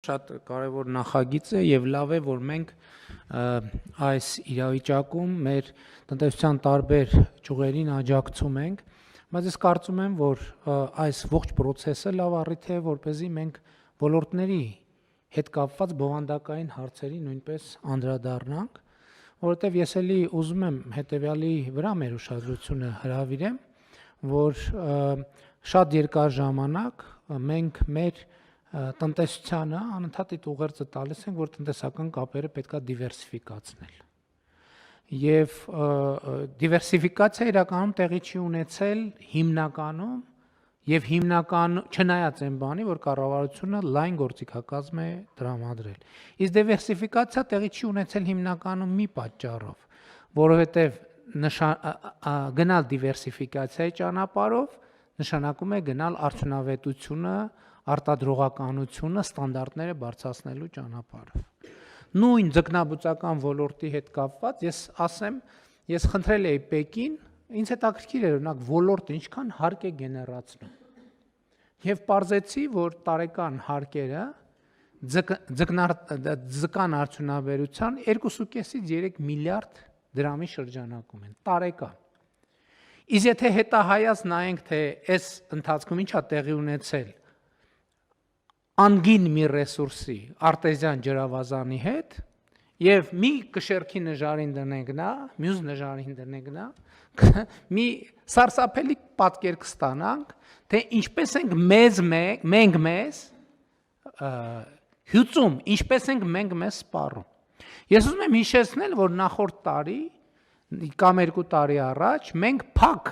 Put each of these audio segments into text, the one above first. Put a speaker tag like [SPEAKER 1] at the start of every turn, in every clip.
[SPEAKER 1] Շատ կարևոր նախագիծ է եւ լավ է, որ մենք այս իրավիճակում մեր տնտեսության տարբեր ճյուղերին աջակցում ենք, բայց ես կարծում եմ, որ այս ողջ process-ը լավ առիթ է, որպեսզի մենք ոլորտների հետ կապված բովանդակային հարցերի նույնպես անդրադառնանք, որովհետեւ ես էլի ուզում եմ հետեւյալի վրա մեր ուշադրությունը հրավիրեմ, որ շատ երկար ժամանակ մենք մեր տնտեսությանը անընդհատ այդ ուղերձը տալիս ենք, որ տնտեսական կապերը պետք է դիվերսիֆիկացնել։ Եվ դիվերսիֆիկացիա իրականում տեղի չի ունեցել հիմնականում եւ չնայած այն բանի, որ կառավարությունը լայն գործիքակազմ է տրամադրել։ Իսկ դիվերսիֆիկացիա տեղի չի ունեցել հիմնականում մի պատճառով, որովհետեւ գնալ դիվերսիֆիկացիայի ճանապարհով նշանակում է գնալ արդյունավետությունը, արտադրողականությունը, ստանդարտները բարձրացնելու ճանապարհով։ Նույն ձկնաբուծական ոլորտի հետ կապված ես ասեմ, ես խնդրել էի Պեկին, ինձ հետաքրքիր էր օրինակ ոլորտը ինչքան հարկ է գեներացնում։ Եվ պարզեցի, որ տարեկան հարկերը ձկան արդյունաբերության 2.5-ից 3 միլիարդ դրամի շրջանակում են տարեկան։ Իսկ եթե հետահայաց նայենք, թե այս ընթացքում ինչ է տեղի ունեցել անգին մի ռեսուրսի արտեզյան ջրավազանի հետ եւ մի կշերքի նժարին դնենք նա, մյուս նժարին դնենք նա, մի սարսափելի պատկեր կստանանք, թե ինչպես ենք մենք հյուծում, ինչպես ենք մենք սպառում։ Ես ուզում եմ հիշեցնել, որ նախորդ տարի կամ 2 տարի առաջ մենք փակ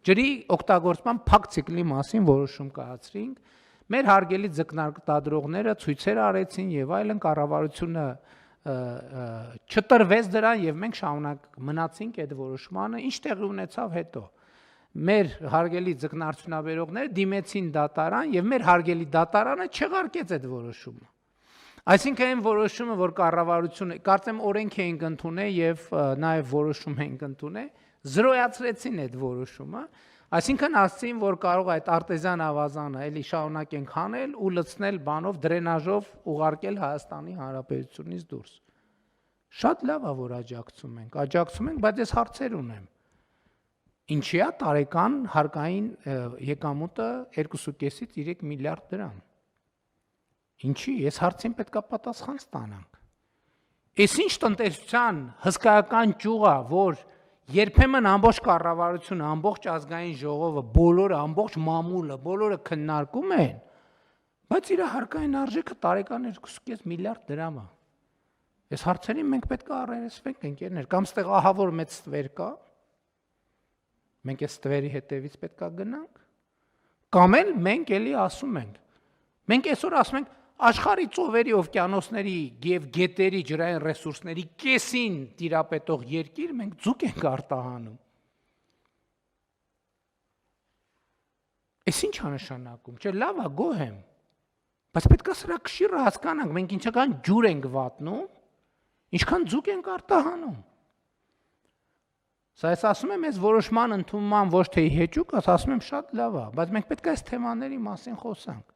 [SPEAKER 1] ջրի օգտագործման փակ ցիկլի մասին որոշում կայացրինք, մեր հարգելի ձկնարտադրողները ցույցեր արեցին եւ այլն, կառավարությունը չտրվեց դրան եւ մենք շարունակ մնացինք այդ որոշմանը, ինչ տեղի ունեցավ հետո։ Մեր հարգելի ձկնարդյունաբերողները դիմեցին դատարան եւ մեր հարգելի դատարանը չեղարկեց այդ որոշումը։ Այսինքն այն որոշումը, որ կառավարությունը, կարծեմ օրենք էինք ընդունել եւ նաեւ որոշում էինք ընդունել, զրոյացրեցին այդ որոշումը, այսինքն ասցին, որ կարող է այդ արտեզյան ավազանը էլի շարունակենք հանել ու լցնել բանով դրենաժով ուղարկել Հայաստանի Հանրապետությունից դուրս։ Շատ լավ է, որ աջակցում ենք, բայց ես հարցեր ունեմ։ Ինչի է տարեկան հարկային եկամուտը 2.5-ից 3 միլիարդ դրամ։ Ինչի, ես հարցին պետքա պատասխան ստանանք։ Այս ինչ տնտեսության հսկայական ճյուղ է, որ երբեմն ամբողջ կառավարությունը, ամբողջ ազգային ժողովը, բոլորը, ամբողջ մամուլը, բոլորը քննարկում են, բայց իր հարկային արժեքը տարեկան 2.5 միլիարդ դրամ է։ Այս հարցերին մենք պետք է առերեսվենք, ընկերներ, կամ ստեղ ահավոր մեծ ստվեր կա, մենք այս ստվերի հետևից պետք է գնանք, կամ էլ մենք էլի ասում ենք, մենք այսօր ասում ենք, աշխարհի ծովերի, օվկիանոսների եւ գետերի ջրային ռեսուրսների կեսին տիրապետող երկիր մենք ձուկ ենք արտահանում։ Այս ինչ է նշանակում, չէ, լավ է, գոհ եմ, բայց պետք է սրա կշիռը հասկանանք, մենք ինչքան ջուր ենք վատնում, ինչքան ձուկ ենք արտահանում։ Սա ես ասում եմ, այս որոշման ընդունման ոչ թե հեճուկ, ասում եմ շատ լավ է, բայց մենք պետք է այս թեմաների մասին խոսանք։